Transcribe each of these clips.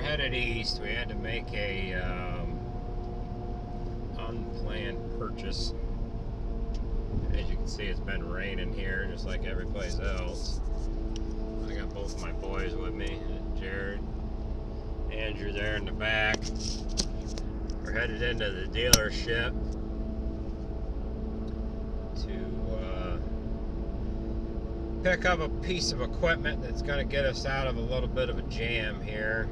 headed east. We had to make a unplanned purchase. As you can see, it's been raining here just like every place else. I got both my boys with me, Jared, Andrew there in the back. We're headed into the dealership to pick up a piece of equipment that's going to get us out of a little bit of a jam here.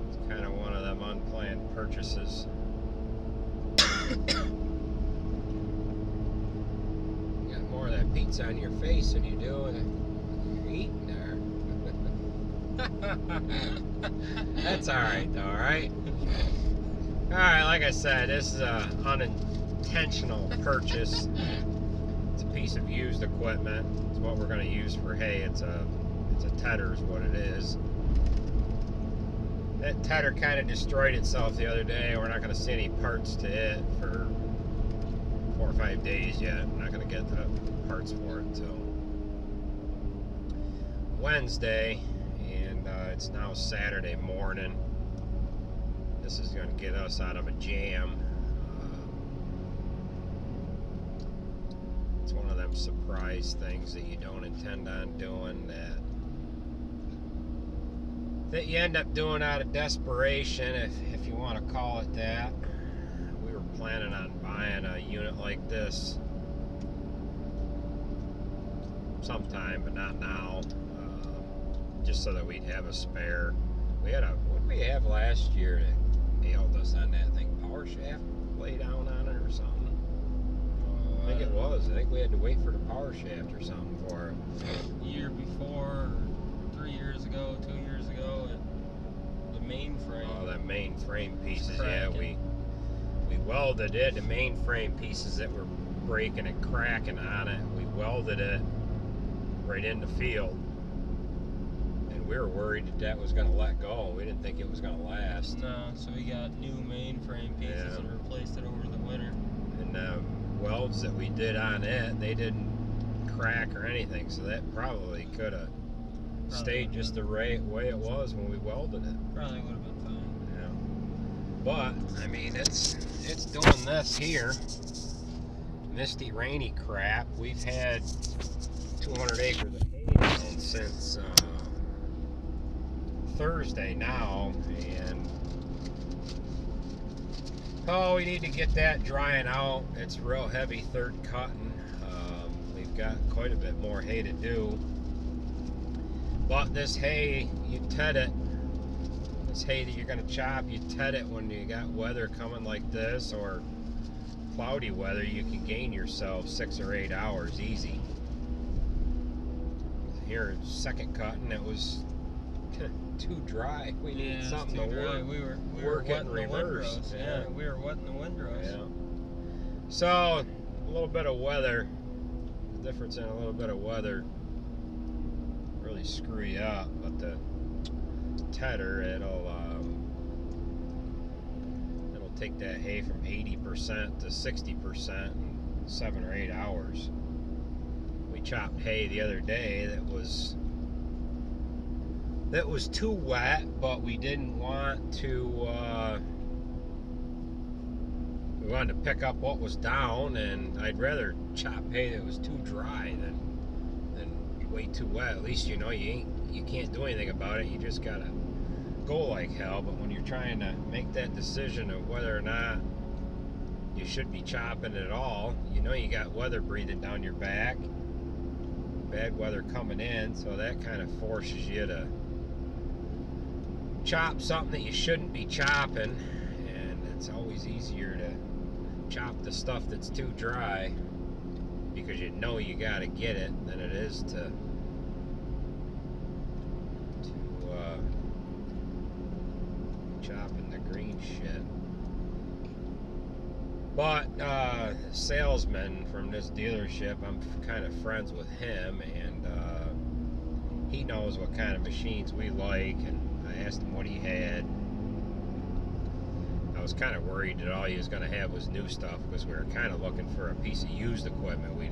It's kind of one of them unplanned purchases. You got more of that pizza on your face than you do when you're eating there. That's alright though, alright? Alright, like I said, this is an unintentional purchase. It's a piece of used equipment. It's what we're going to use for hay. It's a tedder is what it is. That tedder kind of destroyed itself the other day. We're not going to see any parts to it for 4 or 5 days yet. We're not going to get the parts for it until Wednesday, and it's now Saturday morning. This is going to get us out of a jam. It's one of them surprise things that you don't intend on doing, that you end up doing out of desperation, if you want to call it that. We were planning on buying a unit like this sometime, but not now, just so that we'd have a spare. We had what did we have last year that nailed us on that thing? Power shaft lay down on it or something? I think it was. I think we had to wait for the power shaft or something for it. Year before, 3 years ago, 2 years ago, the mainframe. Oh, that mainframe pieces, yeah. We welded it. The mainframe pieces that were breaking and cracking on it, we welded it right in the field. And we were worried that was going to let go. We didn't think it was going to last. No, so we got new mainframe pieces and replaced it over the winter. And welds that we did on it, they didn't crack or anything, so that probably could have stayed just the right way it was when we welded it. Probably would have been fine. Yeah. But I mean, it's doing this here. Misty, rainy crap. We've had 200 acres of hay down since Thursday now, and oh, we need to get that drying out. It's real heavy third cutting. We've got quite a bit more hay to do. But this hay, you ted it. This hay that you're going to chop, you ted it when you got weather coming like this or cloudy weather. You can gain yourself 6 or 8 hours easy. Here, second cutting, it was too dry. We needed something to work. We were work it in wetting the reverse. windrows. Yeah, we were wetting the windrows. Yeah. So a little bit of weather, the difference in a little bit of weather really screw you up. But the tedder, it'll take that hay from 80% to 60% in 7 or 8 hours. We chopped hay the other day that was too wet, but we didn't want to, we wanted to pick up what was down, and I'd rather chop hay that was too dry than way too wet. At least you know you can't do anything about it. You just gotta go like hell. But when you're trying to make that decision of whether or not you should be chopping at all, you know you got weather breathing down your back, bad weather coming in, so that kind of forces you to chop something that you shouldn't be chopping. And it's always easier to chop the stuff that's too dry because you know you got to get it than it is to chopping the green shit. But salesman from this dealership, I'm kind of friends with him, and he knows what kind of machines we like, and I asked him what he had. I was kind of worried that all he was going to have was new stuff, because we were kind of looking for a piece of used equipment. We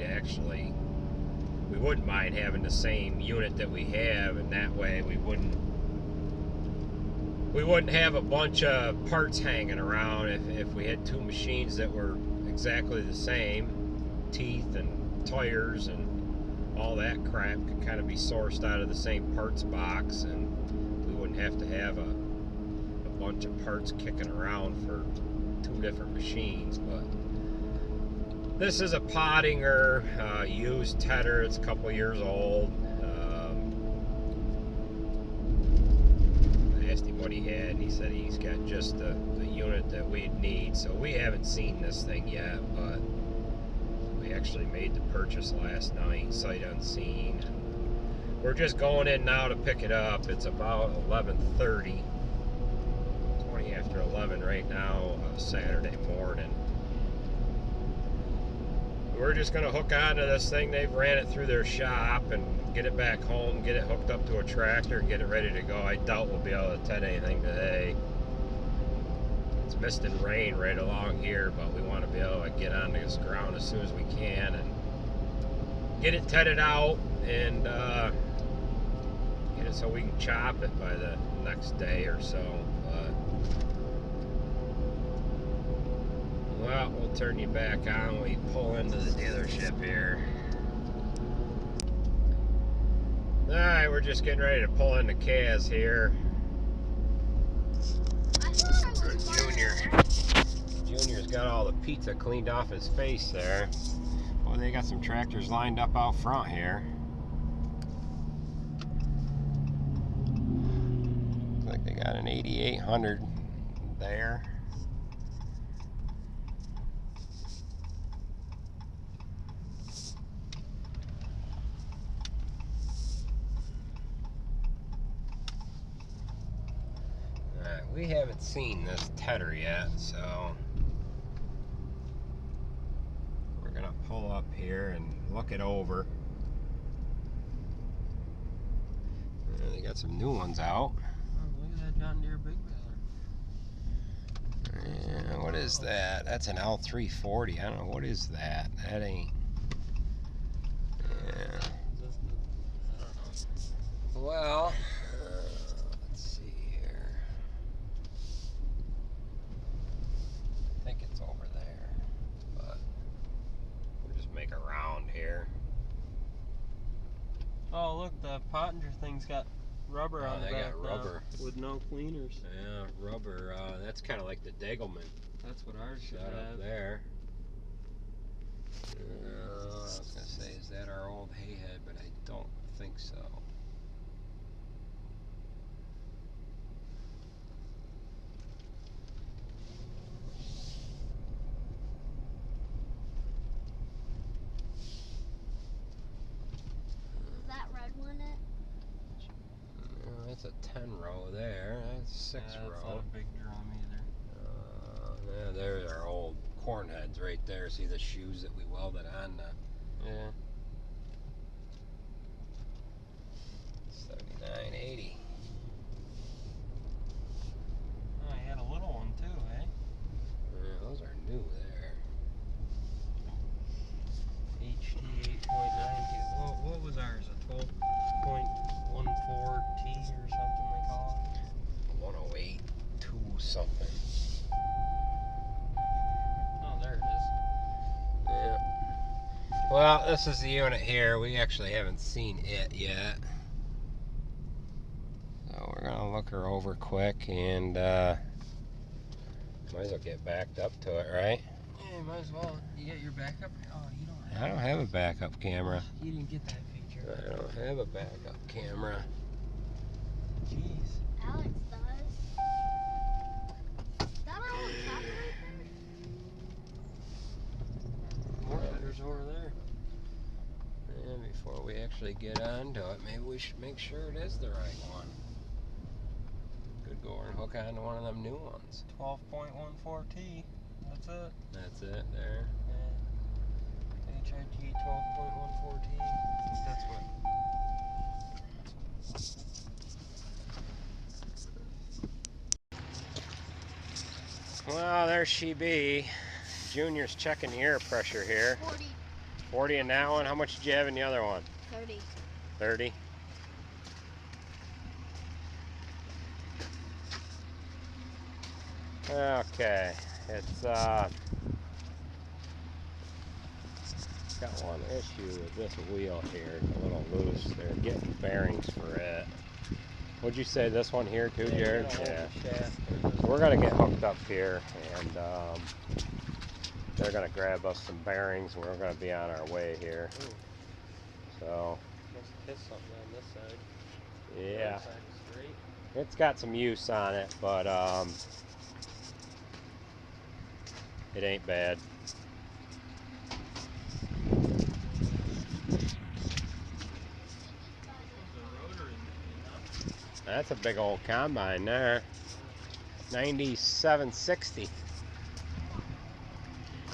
wouldn't mind having the same unit that we have, and that way we wouldn't we wouldn't have a bunch of parts hanging around if we had two machines that were exactly the same. Teeth and tires and all that crap could kind of be sourced out of the same parts box, and we wouldn't have to have a bunch of parts kicking around for two different machines. But this is a pottinger, used tedder. It's a couple years old. I asked him what he had, and he said he's got just the unit that we'd need. So we haven't seen this thing yet, but we actually made the purchase last night, sight unseen. And we're just going in now to pick it up. It's about 11:30, 20 after 11 right now, Saturday morning. We're just going to hook onto this thing. They've ran it through their shop and get it back home, get it hooked up to a tractor, and get it ready to go. I doubt we'll be able to ted anything today. It's mist and rain right along here, but we want to be able to get on this ground as soon as we can and get it tedded out and get it so we can chop it by the next day or so. But well, we'll turn you back on when we pull into the dealership here. Alright, we're just getting ready to pull into Kaz here. Junior's got all the pizza cleaned off his face there. Well, they got some tractors lined up out front here. Looks like they got an 8800 there. We haven't seen this tedder yet, so we're gonna pull up here and look it over. They got some new ones out. Oh, look at that John Deere big baler. Yeah, what is that? That's an L340. I don't know, what is that? That ain't. Yeah. Well, let's see here. I think it's over there, but we'll just make a round here. Oh, look, the pottinger thing's got rubber on the back. They got rubber with no cleaners. Yeah, rubber. That's kind of like the Degelman. That's what ours should Shot have. up there. I was gonna say, is that our old hay head? But I don't think so. Is that red one it? No, that's a 10 row there. That's 6 Yeah, that's row. not a big drum either. Yeah, there's our old corn heads right there. See the shoes that we welded on? Yeah. 7980. Oh, he had a little one too, eh? Yeah, those are new there. HT 8.92. What was ours? A 12.14T or something they call it? 108, 2 something. Oh, there it is. Yeah. Well, this is the unit here. We actually haven't seen it yet. So we're gonna look her over quick and might as well get backed up to it, right? Yeah, might as well. You get your backup? Oh, you don't have I don't have a backup camera. You didn't get that feature. I don't have a backup camera. Jeez. Alex does. Is that our old tractor right there? More headers over there. And before we actually get onto it, maybe we should make sure it is the right one. Could go over and hook onto one of them new ones. 12.14T. That's it. That's it there. Yeah. HIT 12.14T. That's what. Well, there she be. Junior's checking the air pressure here. 40. 40 in that one. How much did you have in the other one? 30. 30. Okay, it's got one issue with this wheel here. It's a little loose. They're getting bearings for it. Would you say this one here too, Jared? Yeah. So we're gonna get hooked up here, and they're gonna grab us some bearings. We're gonna be on our way here. Ooh. So. Must have hit something on this side. Yeah. That side is straight. It's got some use on it, but it ain't bad. That's a big old combine there. 9760.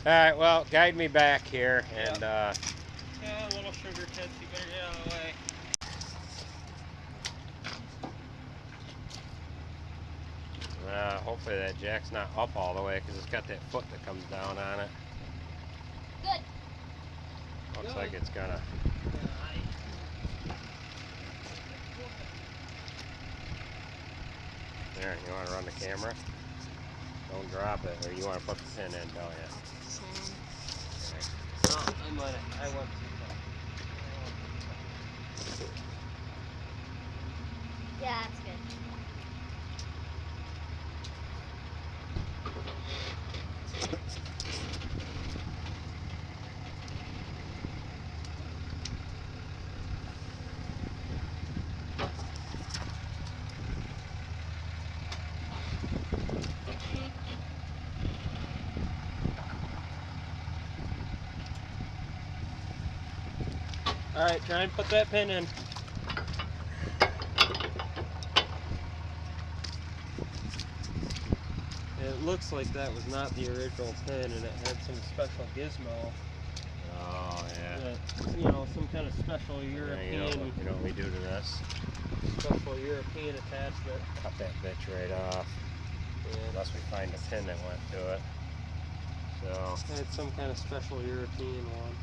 Alright, well, guide me back here and yeah, a little sugar tits, you better get out of the way. Hopefully that jack's not up all the way because it's got that foot that comes down on it. Good. Looks like it's gonna. There, you want to run the camera? Don't drop it, or you want to put the pin in, don't you? No, I might have. I went too far. Yeah, that's good. Alright, try and put that pin in. It looks like that was not the original pin and it had some special gizmo. Oh, yeah. You know, some kind of special European. Yeah, you know what we do to this? Special European attachment. Cut that bitch right off. Yeah. Unless we find the pin that went to it. So. It's some kind of special European one.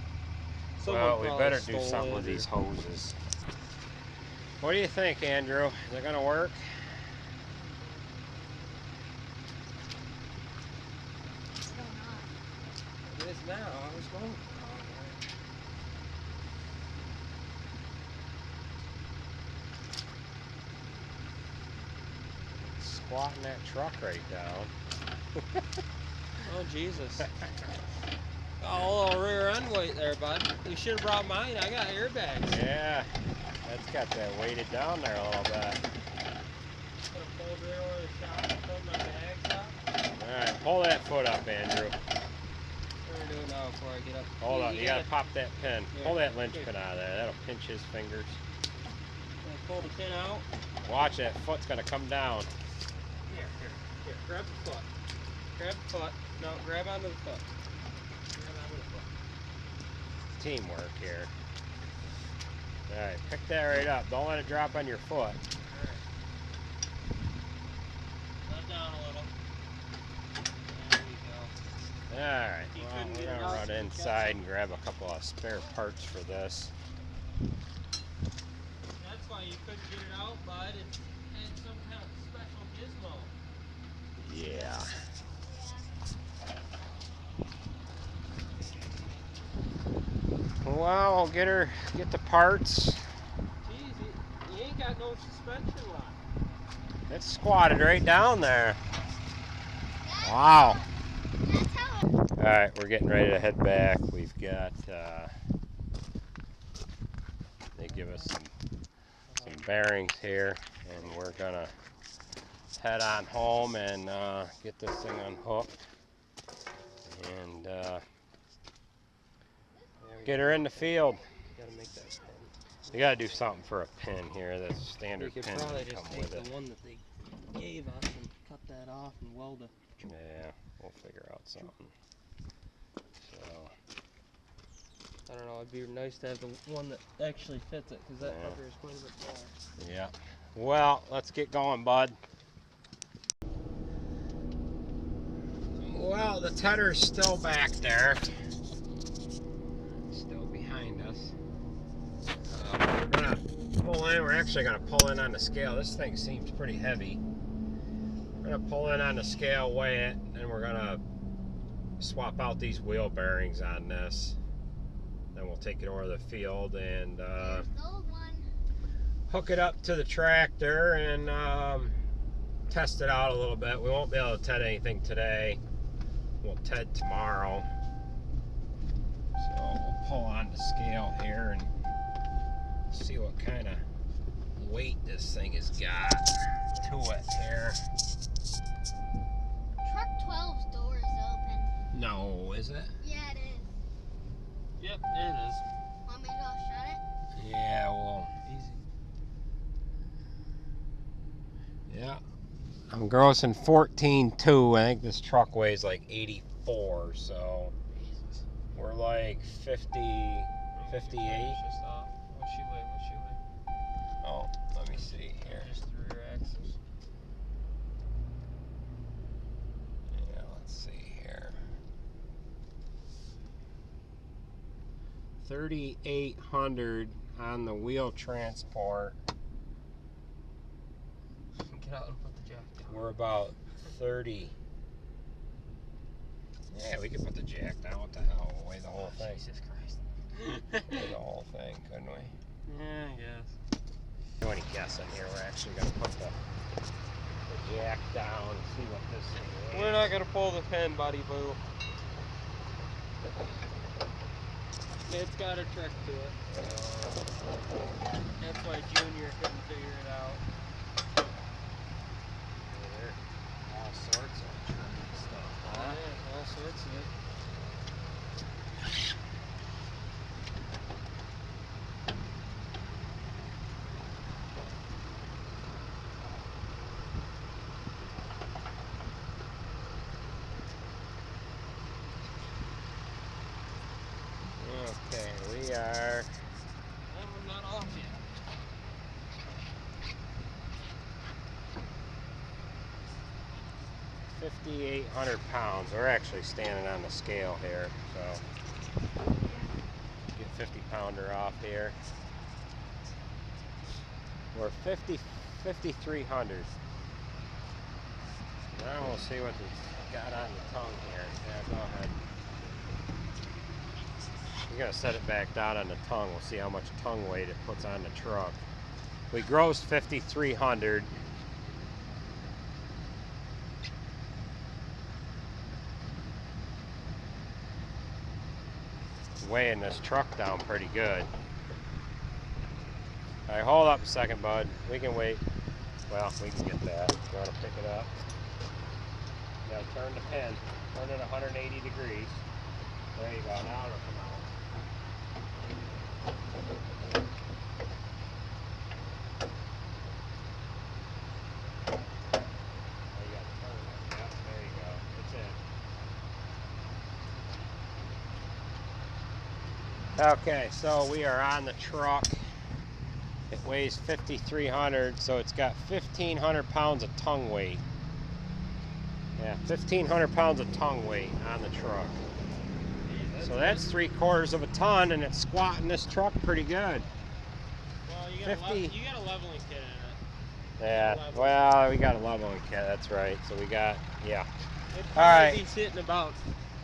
Well, we better do something with these hoses. What do you think, Andrew? Is it gonna work? What's going on? It is now. I was going. Squatting that truck right down. Oh, Jesus. Got a little rear end weight there, bud. You should have brought mine. I got airbags. Yeah, that's got that weighted down there a little bit. Put a fold rail over the shop and put my bags up. Alright, pull that foot up, Andrew. What are we doing now before I get up? Hold on, you gotta pop that pin. Yeah. Pull that linchpin out of there. That'll pinch his fingers. Pull the pin out. Watch, that foot's gonna come down. Here. Grab the foot. Grab the foot. No, grab onto the foot. Grab onto the foot. Teamwork here. Alright, pick that right up. Don't let it drop on your foot. Alright. Let it down a little. There you go. Alright, well, we're gonna run inside and grab a couple of spare parts for this. That's why you couldn't get it out, bud. It had some kind of special gizmo. Yeah. Well, I'll get the parts. Jeez, you ain't got no suspension lock. It's squatted right down there. Wow. That's how it Alright, we're getting ready to head back. We've got, they give us some bearings here, and we're gonna head on home and get this thing unhooked and get her in the field. Gotta make that pin. You gotta do something for a pin here. That's We standard could pin probably that just come take with the it. one that they gave us and cut that off and weld it. Yeah, we'll figure out something. So, I don't know, it'd be nice to have the one that actually fits it, because that Yeah. fucker is quite a bit taller. yeah. Well, let's get going, bud. Well, the tether's still back there. Still behind us. We're gonna pull in. We're actually gonna pull in on the scale. This thing seems pretty heavy. We're gonna pull in on the scale, weigh it, and we're gonna swap out these wheel bearings on this. Then we'll take it over to the field and There's the old one. hook it up to the tractor and test it out a little bit. We won't be able to TED anything today. We'll TED tomorrow. So we'll pull on the scale here and see what kind of weight this thing has got to it here. Truck 12's door is open. No, is it? Yeah, it is. Yep, it is. Want me to go shut it? Yeah, well, Easy. yeah. I'm grossing 14.2. I think this truck weighs like 84, so we're like 50, 58. Just off. What's she weigh? What's she weigh? Oh, let me see here. Just the rear axles. Yeah, let's see here. 3,800 on the wheel transport. Get out and put the jack down. We're about 30. Yeah, we could put the jack down. What the hell? We'll weigh the whole thing. Jesus Christ. Weigh the whole thing, couldn't we? Yeah, I guess. Do any guessing here? We're actually going to put the jack down and see what this thing is. We're not gonna pull the pin, buddy boo. It's got a trick to it. That's why Junior couldn't figure it out. All sorts of tricky stuff, huh? Yeah, all sorts of it. Okay, we are That one's not off yet. 5,800 pounds. We're actually standing on the scale here, so get 50 pounder off here. We're 5,300. Now we'll see what it's got on the tongue here. Yeah, go ahead. We're gonna set it back down on the tongue. We'll see how much tongue weight it puts on the truck. We grossed 5,300. Weighing this truck down pretty good. All right, hold up a second, bud. We can wait. Well, we can get that. You want to pick it up? Now turn the pin. Turn it 180 degrees. There you go. Now it'll come out. There you go. Turn it. Yep, there you go. It's in. Okay, so we are on the truck. It weighs 5,300, so it's got 1,500 pounds of tongue weight. Yeah, 1,500 pounds of tongue weight on the truck. So that's 3/4 of a ton, and it's squatting this truck pretty good. Well, you got 50. you got a leveling kit in it. Yeah, well, we got a leveling kit, that's right. So we got, yeah. It'd All right. probably be sitting about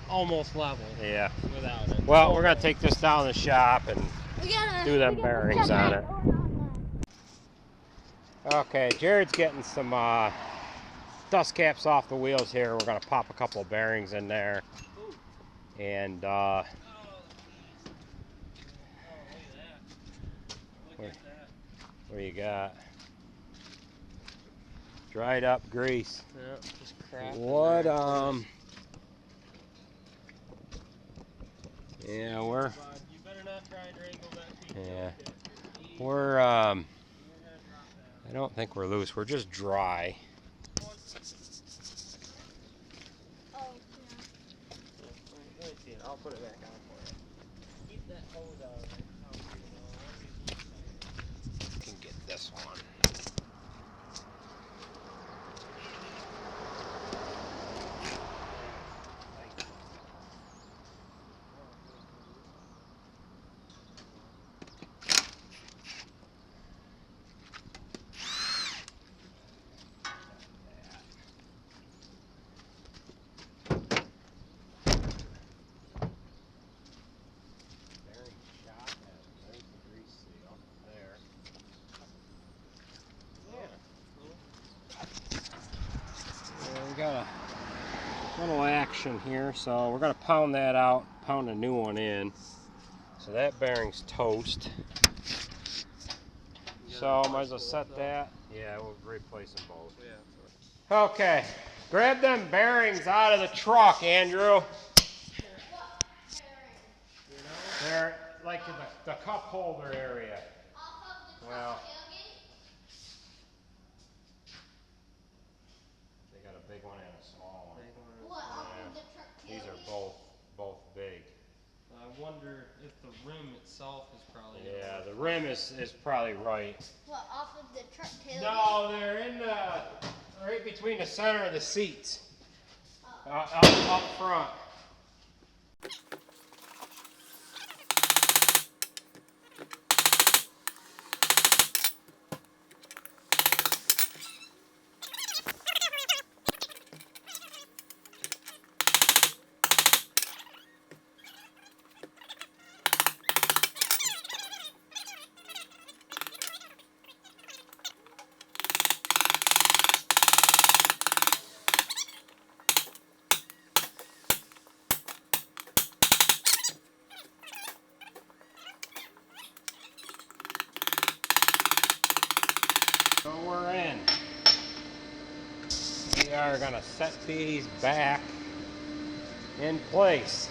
almost level Yeah. without it. Well, we're going to take this down to the shop and We gotta do them bearings on it. Okay, Jared's getting some dust caps off the wheels here. We're going to pop a couple of bearings in there. And Look at that. what do you got? Dried up grease. Yeah, just crap. What yeah, we're You better not try and wrangle that piece. yeah. You're We're gonna drop I don't think we're loose. We're just dry. Oh, that. Let me see it. I'll put it back on for you. Keep that hose out of it. Can get this one. bushing here, so we're going to pound that out, pound a new one in. So that bearing's toast. So might as well set that. Yeah, we'll replace them both. Yeah. Okay, grab them bearings out of the truck, Andrew. They're like the cup holder area. Well, they got a big one and a small one. Yeah. These are both big. I wonder if the rim itself is probably. Yeah, the rim is probably right. What, off of the truck tailgate? No, they're in right between the center of the seats. Oh. Up front. So we're in. We are going to set these back in place.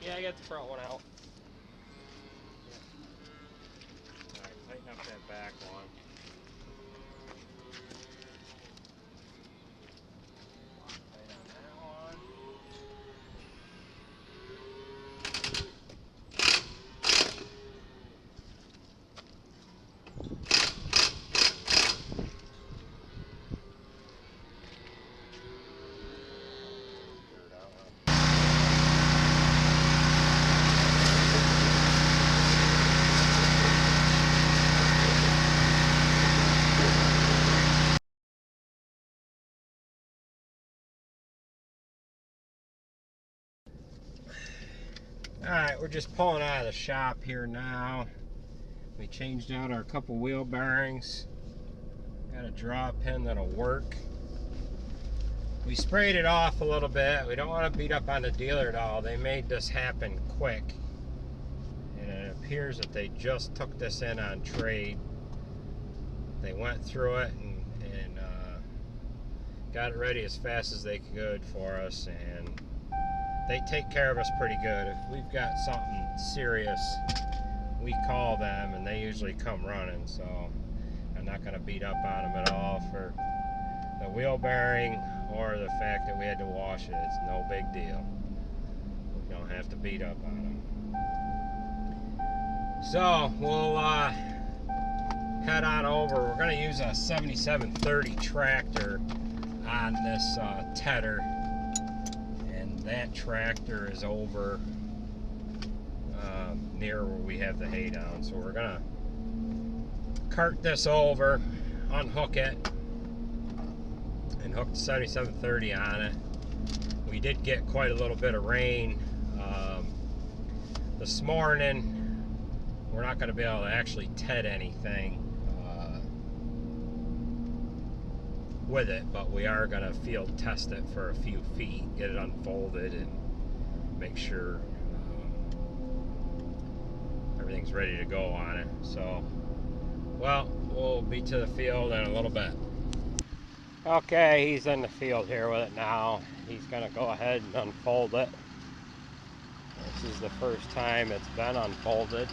Yeah, I got the front one out. Alright, tighten up that back one. Tight on that one. Alright, we're just pulling out of the shop here now. We changed out our couple wheel bearings. Got a draw pin that'll work. We sprayed it off a little bit. We don't want to beat up on the dealer at all. They made this happen quick. And it appears that they just took this in on trade. They went through it and got it ready as fast as they could for us, and they take care of us pretty good. If we've got something serious, we call them and they usually come running, so I'm not going to beat up on them at all for the wheel bearing or the fact that we had to wash it. It's no big deal. We don't have to beat up on them. So we'll head on over. We're going to use a 7730 tractor on this tedder, and that tractor is over near where we have the hay down. So we're going to cart this over, unhook it, and hook the 7730 on it. We did get quite a little bit of rain this morning. We're not going to be able to actually ted anything with it, but we are going to field test it for a few feet, get it unfolded, and make sure everything's ready to go on it. So, well, we'll be to the field in a little bit. Okay, he's in the field here with it now. He's going to go ahead and unfold it. This is the first time it's been unfolded.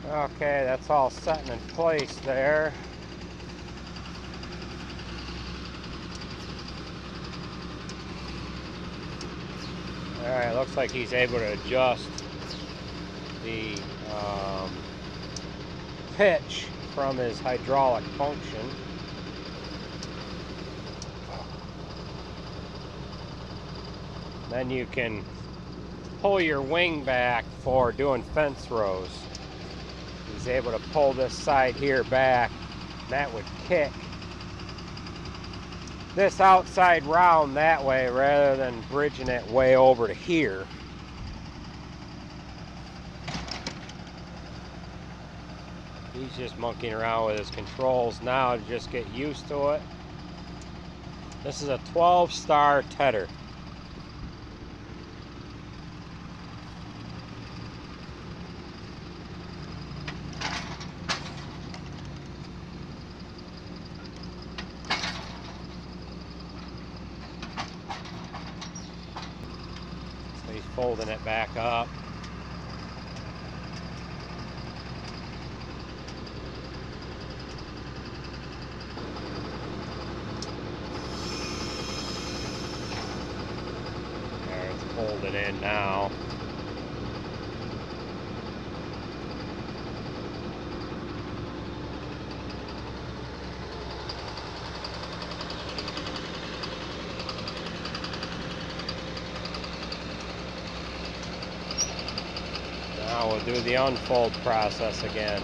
Okay, that's all setting in place there. Alright, looks like he's able to adjust the pitch from his hydraulic function. Then you can pull your wing back for doing fence rows. He's able to pull this side here back, and that would kick this outside round that way rather than bridging it way over to here. He's just monkeying around with his controls now to just get used to it. This is a 12-star tedder. So he's folding it back up. Folded in now. Now we'll do the unfold process again.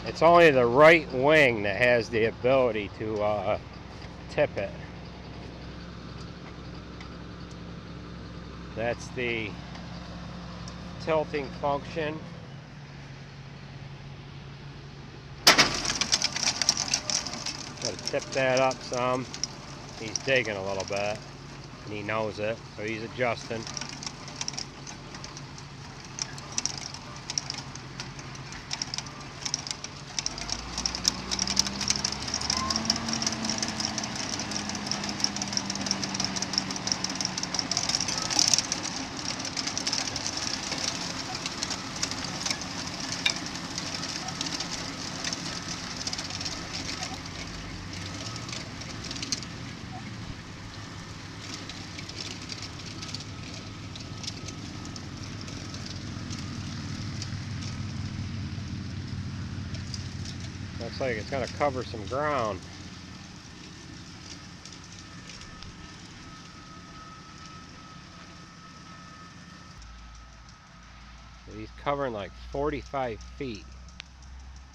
It's only the right wing that has the ability to tip it. That's the tilting function. Gotta tip that up some. He's digging a little bit, and he knows it, so he's adjusting. looks like it's going to cover some ground. He's covering like 45 feet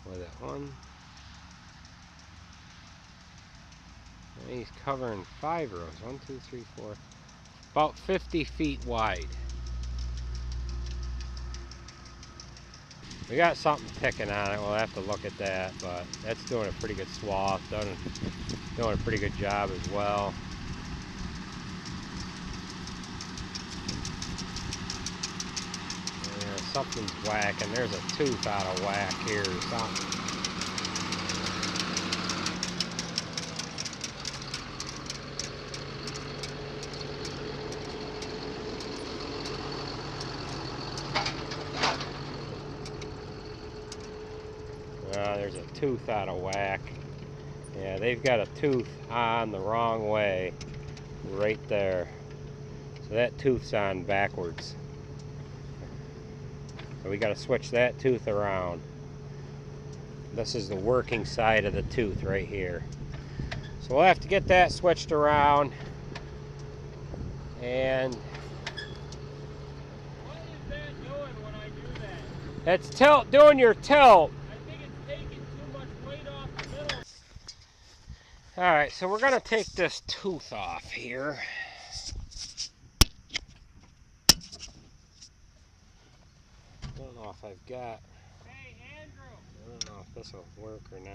with it. And he's covering 5 rows. 1, 2, 3, 4. About 50 feet wide. We got something picking on it. We'll have to look at that, but that's doing a pretty good swath. Doing a pretty good job as well. Yeah, something's whacking. There's a tooth out of whack here or something. There's a tooth out of whack. Yeah, they've got a tooth on the wrong way right there. So that tooth's on backwards. So we got to switch that tooth around. This is the working side of the tooth right here. So we'll have to get that switched around. And What is that doing when I do that? it's doing your tilt. I think it's taking too much weight off the middle. Alright, so we're going to take this tooth off here. I don't know if I've got... Hey, Andrew! I don't know if this will work or not.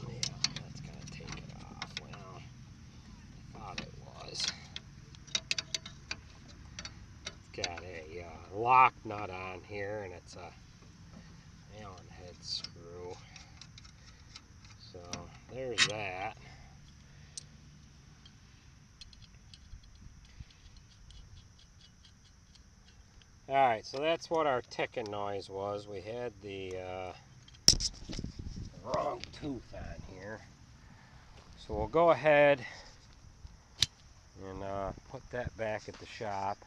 Yeah, that's going to take it off. Well, I thought it was. It's got a lock nut on here, and it's a Allen head screw. So there's that. Alright, so that's what our ticking noise was. We had the wrong tooth on here. So we'll go ahead and put that back at the shop.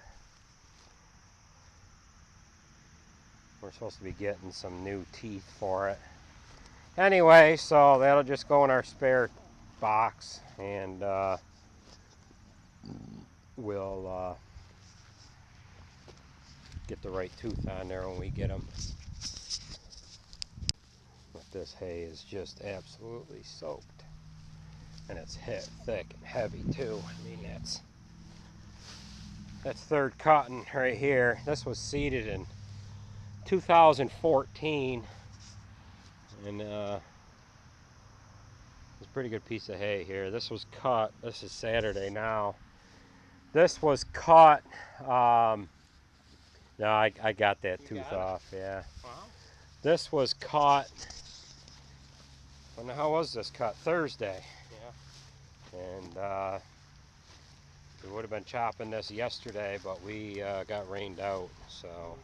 We're supposed to be getting some new teeth for it. Anyway, so that'll just go in our spare box, and we'll get the right tooth on there when we get them. But this hay is just absolutely soaked, and it's thick and heavy too. I mean, that's third cotton right here. This was seeded in 2014, and it's a pretty good piece of hay here. This was cut. This is Saturday now. This was cut. No, I got that tooth off. Yeah. Wow. This was caught. How was this cut? Thursday. Yeah. And we would have been chopping this yesterday, but we got rained out. So.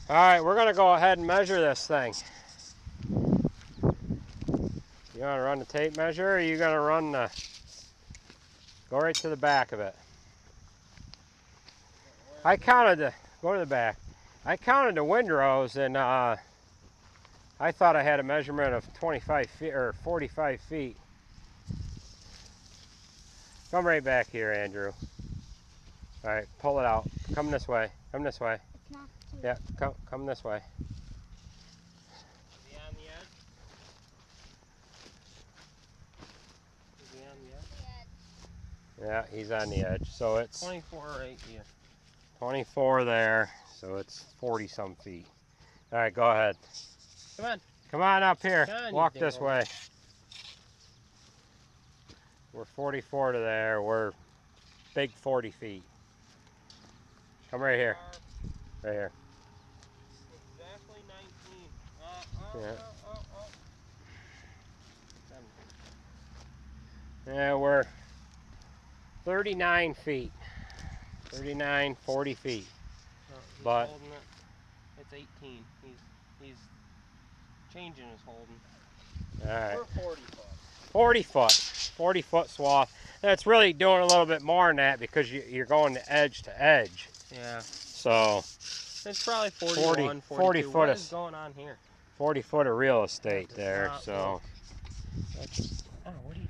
All right, we're gonna go ahead and measure this thing. You want to run the tape measure, or are you gonna run the? Go right to the back of it. I counted go to the back. I counted the windrows, and I thought I had a measurement of 25 feet or 45 feet. Come right back here, Andrew. All right, pull it out. Come this way. Come this way. Yeah, come this way. Is he on the edge? Is he on the edge? Yeah, he's on the edge. So it's 24 right here. 24 there, so it's 40-some feet. All right, go ahead. Come on. Come on up here. Come on, Walk you this dingo. way. We're 44 to there. We're big 40 feet. Come right here. Right here. Exactly 19. Yeah. Yeah, we're 39 feet. 39, 40 feet. He's But holding it. It's 18. He's changing his holding. all right. We're 40 foot. 40 foot. 40 foot swath. That's really doing a little bit more than that because you're going to edge. Yeah. So It's probably 40 41, 40 42. foot What of- is going on here? 40 foot of real estate That does there, not so. Oh, what do you...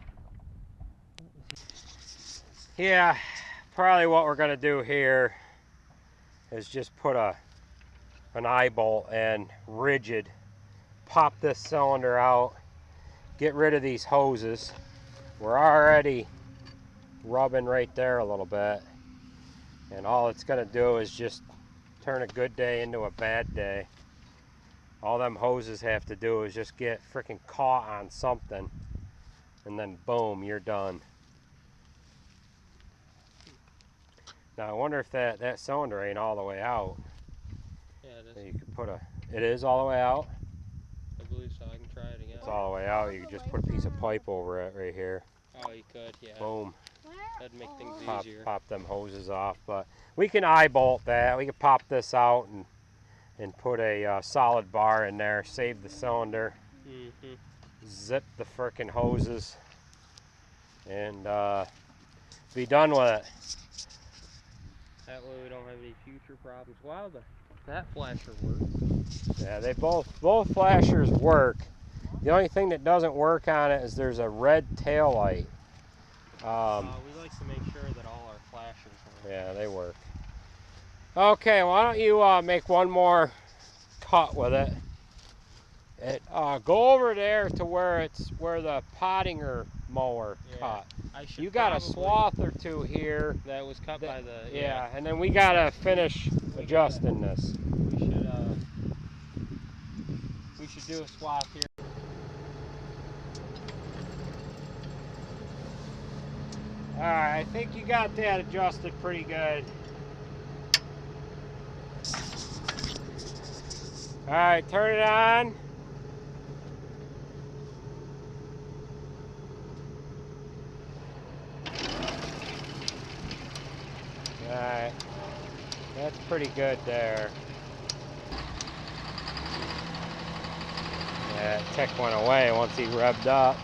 Yeah, probably what we're gonna do here is just put an eye bolt in rigid, pop this cylinder out, get rid of these hoses. We're already rubbing right there a little bit, and all it's gonna do is just turn a good day into a bad day. All them hoses have to do is just get freaking caught on something, and then boom, you're done. Now I wonder if that cylinder ain't all the way out. Yeah, it So is. you could put it is all the way out? I believe so. I can try it again. It's all the way out. You could just put a piece of pipe over it right here. Oh, you could, yeah. Boom. That'd make things easier. Pop them hoses off. But we can eye bolt that. We can pop this out and put a solid bar in there, save the cylinder, zip the frickin' hoses, and be done with it. That way we don't have any future problems. Wow, that flasher works. Yeah, they both flashers work. The only thing that doesn't work on it is there's a red tail light. We like to make sure that all our flashers work. Yeah, they work. Okay, why don't you make one more cut with it. Go over there to where the pottinger mower cut. You got a swath or two here. That was cut by the... Yeah, and then we gotta finish adjusting this. We should do a swath here. Alright, I think you got that adjusted pretty good. Alright, turn it on. Alright, that's pretty good there. Yeah, that tick went away once he revved up.